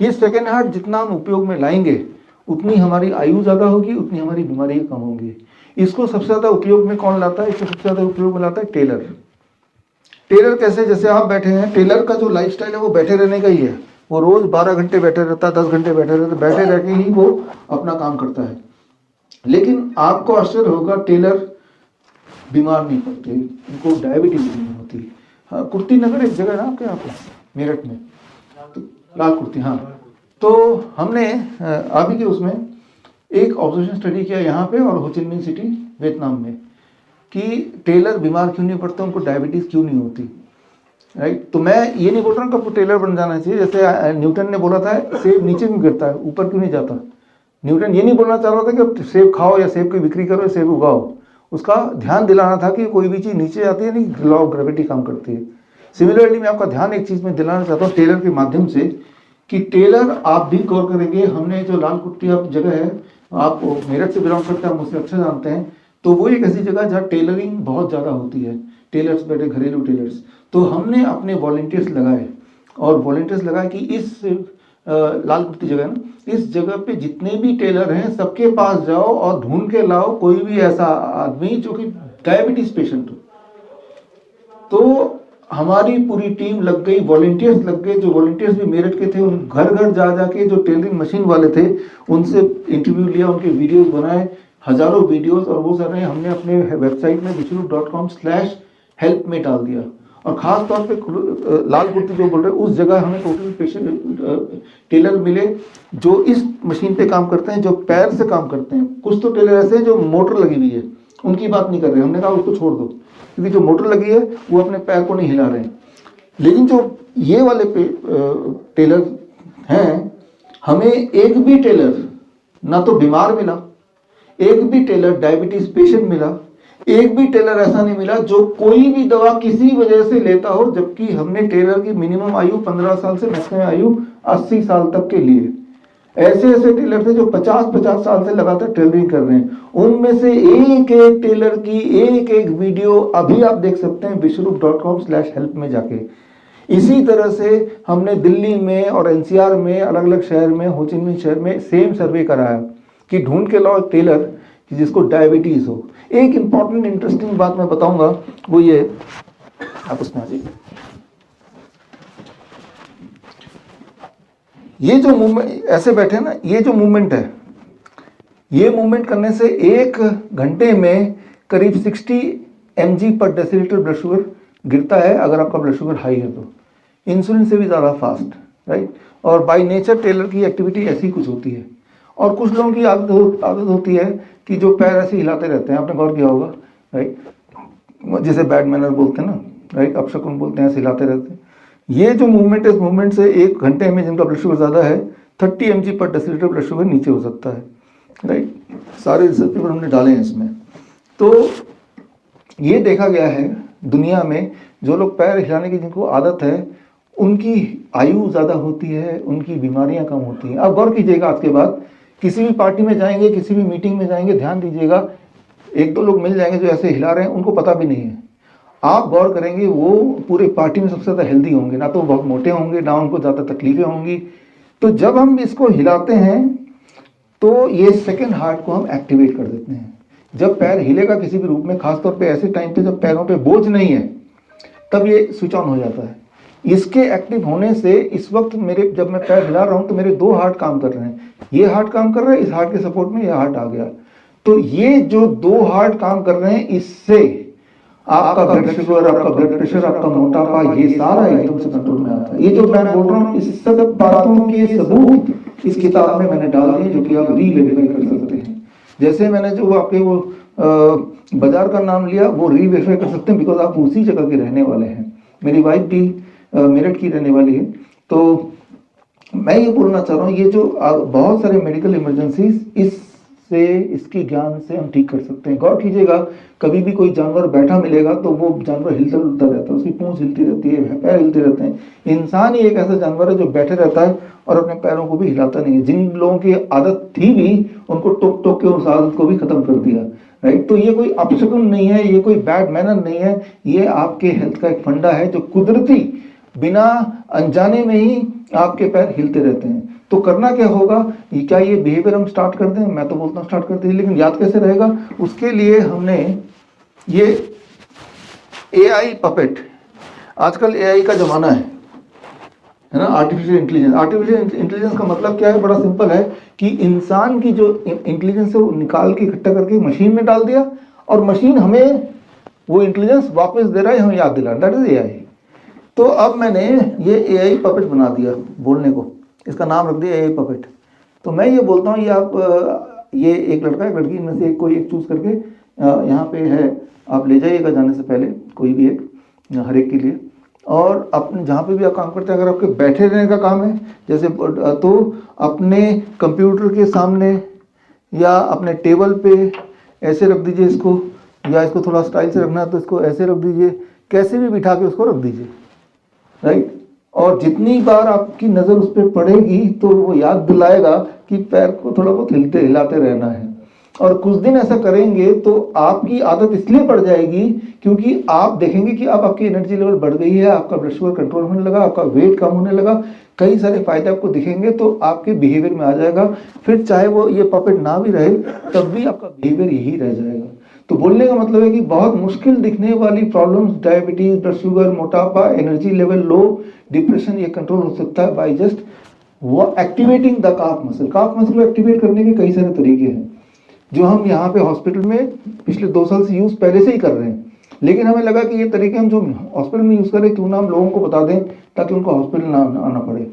ये second heart जितना हम उपयोग में लाएंगे उतनी हमारी आयु ज़्यादा होगी, उतनी हमारी बीमारियाँ कम होंगी। इसको सबसे ज़्यादा उपयोग में कौन लाता है? इसको सबसे ज़्यादा उपयोग में लाता है टेलर। टेलर कैसे? जैसे आप बैठे हैं, टेलर का जो लाइफस्टाइल है वो बैठे रहने का ही है। वो रोज 12 घंटे बैठे रहता है, 10 घंटे बैठे रहता है, बैठे रह के ही वो अपना काम करता है। लेकिन आपको आश्चर्य होगा, टेलर बीमार नहीं पड़ते, उनको डायबिटीज नहीं होती। हाँ, कुर्ती नगर एक जगह है ना आपके यहाँ पे मेरठ में, तो लाल कुर्ती, हाँ। तो हमने आप ही के उसमें एक ऑब्जर्वेशन स्टडी किया यहाँ पे और हो चिन मिन सिटी वियतनाम में, कि टेलर बीमार क्यों नहीं पड़ते, उनको डायबिटीज क्यों नहीं होती, राइट। तो मैं ये नहीं बोल रहा हूँ कि आपको टेलर बन जाना चाहिए। जैसे न्यूटन ने बोला था सेब नीचे क्यों गिरता है, ऊपर क्यों नहीं जाता। न्यूटन ये नहीं बोलना चाह रहा था कि अब सेब खाओ या सेब की बिक्री करो या सेब उगाओ, उसका ध्यान दिलाना था कि कोई भी चीज़ नीचे आती है नहीं, लॉ ऑफ ग्रेविटी काम करती है। सिमिलरली मैं आपका ध्यान एक चीज़ में दिलाना चाहता हूँ टेलर के माध्यम से, कि टेलर आप भी गौर करेंगे, हमने जो लाल कुट्टी आप जगह है, आप मेरठ से बिलोंग करते हैं, आप मुझसे अच्छा जानते हैं, तो वो एक ऐसी जगह जहाँ टेलरिंग बहुत ज़्यादा होती है, टेलर्स बैठे, घरेलू टेलर्स। तो हमने अपने वॉलंटियर्स लगाए और वॉलंटियर्स लगाए कि इस लाल कुर्ती जगह ना, इस जगह पे जितने भी टेलर हैं सबके पास जाओ और ढूंढ के लाओ कोई भी ऐसा आदमी जो कि डायबिटीज पेशेंट हो। तो हमारी पूरी टीम लग गई, वॉलंटियर्स लग गए, जो वॉलंटियर्स भी मेरठ के थे, उन घर घर जा जाके जो टेलरिंग मशीन वाले थे उनसे इंटरव्यू लिया, उनके वीडियोस बनाए, हजारों वीडियोस, और वो सारे हमने अपने वेबसाइट में विश्वरूप.com/help में डाल दिया। और खास तौर पे लाल कुर्ती जो बोल रहे हैं उस जगह हमें टोटल पेशेंट टेलर मिले जो इस मशीन पे काम करते हैं, जो पैर से काम करते हैं। कुछ तो टेलर ऐसे हैं जो मोटर लगी हुई है, उनकी बात नहीं कर रहे, हमने कहा उसको छोड़ दो, क्योंकि जो मोटर लगी है वो अपने पैर को नहीं हिला रहे हैं। लेकिन जो ये वाले टेलर हैं, हमें एक भी टेलर ना तो बीमार मिला, एक भी टेलर डायबिटीज पेशेंट मिला, एक भी टेलर ऐसा नहीं मिला जो कोई भी दवा किसी वजह से लेता हो, जबकि हमने टेलर की मिनिमम आयु 15 साल से मैक्सिमम आयु 80 साल तक के लिए। ऐसे ऐसे टेलर थे जो 50-50 साल से लगातार टेलरिंग कर रहे हैं। उनमें से एक एक टेलर की एक एक वीडियो अभी आप देख सकते हैं विश्वरूप.com/help में जाके। इसी तरह से हमने दिल्ली में और एनसीआर में, अलग अलग शहर में, हो चिन मिन शहर में सेम सर्वे कराया कि ढूंढ के लाओ टेलर जिसको डायबिटीज हो। एक इंपॉर्टेंट इंटरेस्टिंग बात मैं बताऊंगा, वो ये, आप उसमें आ जाइए। ये जो मूवमेंट ऐसे बैठे ना, ये जो मूवमेंट है, ये मूवमेंट करने से 1 घंटे में करीब 60 mg/डेसिलिटर ब्लड शुगर गिरता है अगर आपका ब्लड शुगर हाई है तो। इंसुलिन से भी ज़्यादा फास्ट, राइट। और बाय नेचर टेलर की एक्टिविटी ऐसी कुछ होती है। और कुछ लोगों की आदत होती है कि जो पैर ऐसे हिलाते रहते हैं, आपने गौर किया होगा, राइट, जिसे बैड मैनर बोलते हैं ना, राइट, अपशकुन बोलते हैं, ऐसे हिलाते रहते हैं। ये जो मूवमेंट है, इस मूवमेंट से 1 घंटे में जिनका ब्लड शुगर ज़्यादा है 30 mg/डेसिलिटर ब्लड शुगर नीचे हो सकता है, राइट। सारे रिसर्च पेपर हमने डाले हैं इसमें। तो ये देखा गया है दुनिया में, जो लोग पैर हिलाने की जिनको आदत है उनकी आयु ज़्यादा होती है, उनकी बीमारियां कम होती हैं। आप गौर कीजिएगा, आज के बाद किसी भी पार्टी में जाएंगे, किसी भी मीटिंग में जाएंगे, ध्यान दीजिएगा, 1-2 लोग मिल जाएंगे जो ऐसे हिला रहे हैं, उनको पता भी नहीं है। आप गौर करेंगे वो पूरे पार्टी में सबसे ज़्यादा हेल्दी होंगे, ना तो बहुत मोटे होंगे, ना उनको ज़्यादा तकलीफें होंगी। तो जब हम इसको हिलाते हैं तो ये सेकेंड हार्ट को हम एक्टिवेट कर देते हैं। जब पैर हिलेगा किसी भी रूप में, खासतौर पे ऐसे टाइम पे जब पैरों पे बोझ नहीं है, तब ये स्विच ऑन हो जाता है। इसके एक्टिव होने से इस वक्त जब मैं पैर हिला रहा हूं तो मेरे 2 हार्ट काम कर रहे हैं। ये हार्ट काम कर रहा है, इस हार्ट के सपोर्ट में ये हार्ट आ गया। तो ये जो 2 हार्ट काम कर रहे हैं, इससे आपका ब्लड शुगर, आपका ब्लड प्रेशर, आपका मोटापा, ये सारा एकदम से कंट्रोल में आता है। ये जो मैं बोल रहा हूँ, इस सब बातों के सबूत इस किताब में मैंने डाल दिए, जो कि आप रीवेरीफाई कर सकते हैं। जैसे मैंने जो आपके वो बाजार का नाम लिया, वो रीवेरीफाई कर सकते हैं, बिकॉज आप उसी जगह के रहने वाले हैं। मेरी वाइफ भी मेरठ की रहने वाली है। तो मैं ये बोलना चाह रहा हूँ, ये जो बहुत सारे मेडिकल इमरजेंसीज इसकी ज्ञान से हम ठीक कर सकते हैं। गौर कीजिएगा, कभी भी कोई जानवर बैठा मिलेगा तो वो जानवर हिलता डुलता रहता है, उसकी पूंछ हिलती रहती है, पैर हिलते रहते हैं। इंसान ही एक ऐसा जानवर है जो बैठे रहता है और अपने पैरों को भी हिलाता नहीं है। जिन लोगों की आदत थी भी, उनको टोक टोक के उस आदत को भी खत्म कर दिया, राइट। तो ये कोई अपशकुन नहीं है, ये कोई बैड मैनर नहीं है, ये आपके हेल्थ का एक फंडा है जो कुदरती बिना अनजाने में ही आपके पैर हिलते रहते हैं। तो करना क्या होगा, क्या ये बिहेवियर हम स्टार्ट कर दें? मैं तो बोलता हूँ स्टार्ट करते हैं, लेकिन याद कैसे रहेगा? उसके लिए हमने ये AI पपेट, आजकल AI का जमाना है ना, आर्टिफिशियल इंटेलिजेंस। आर्टिफिशियल इंटेलिजेंस का मतलब क्या है? बड़ा सिंपल है कि इंसान की जो इंटेलिजेंस है वो निकाल के इकट्ठा करके मशीन में डाल दिया, और मशीन हमें वो इंटेलिजेंस वापस दे रहा है, हमें याद दिला, दैट इज AI। तो अब मैंने ये AI पपेट बना दिया बोलने को, इसका नाम रख दिया AI पपेट। तो मैं ये बोलता हूँ, ये आप ये एक लड़का एक लड़की, इनमें से कोई एक चूज करके यहाँ पे है, आप ले जाइएगा जाने से पहले, कोई भी एक, हर एक के लिए। और अपने जहाँ पे भी आप काम करते हैं, अगर आपके बैठे रहने का काम है जैसे, तो अपने कंप्यूटर के सामने या अपने टेबल पे ऐसे रख दीजिए इसको, या इसको थोड़ा स्टाइल से रखना है तो इसको ऐसे रख दीजिए, कैसे भी बिठा के उसको रख दीजिए, राइट। और जितनी बार आपकी नज़र उस पर पड़ेगी तो वो याद दिलाएगा कि पैर को थोड़ा बहुत हिलाते रहना है। और कुछ दिन ऐसा करेंगे तो आपकी आदत इसलिए पड़ जाएगी क्योंकि आप देखेंगे कि अब आपकी एनर्जी लेवल बढ़ गई है, आपका ब्लड शुगर कंट्रोल होने लगा, आपका वेट कम होने लगा, कई सारे फायदे आपको दिखेंगे, तो आपके बिहेवियर में आ जाएगा। फिर चाहे वो ये पपेट ना भी रहे तब भी आपका बिहेवियर यही रह जाएगा। तो बोलने का मतलब है कि बहुत मुश्किल दिखने वाली प्रॉब्लम्स, डायबिटीज, ब्लड शुगर, मोटापा, एनर्जी लेवल लो, डिप्रेशन, ये कंट्रोल हो सकता है बाय जस्ट वो activating the calf muscle. Calf muscle को एक्टिवेट करने के कई सारे तरीके हैं जो हम यहाँ पे हॉस्पिटल में पिछले 2 साल से यूज पहले से ही कर रहे हैं, लेकिन हमें लगा कि ये तरीके हम जो हॉस्पिटल में यूज करें क्यों ना हम लोगों को बता दें ताकि उनको हॉस्पिटल ना आना पड़े।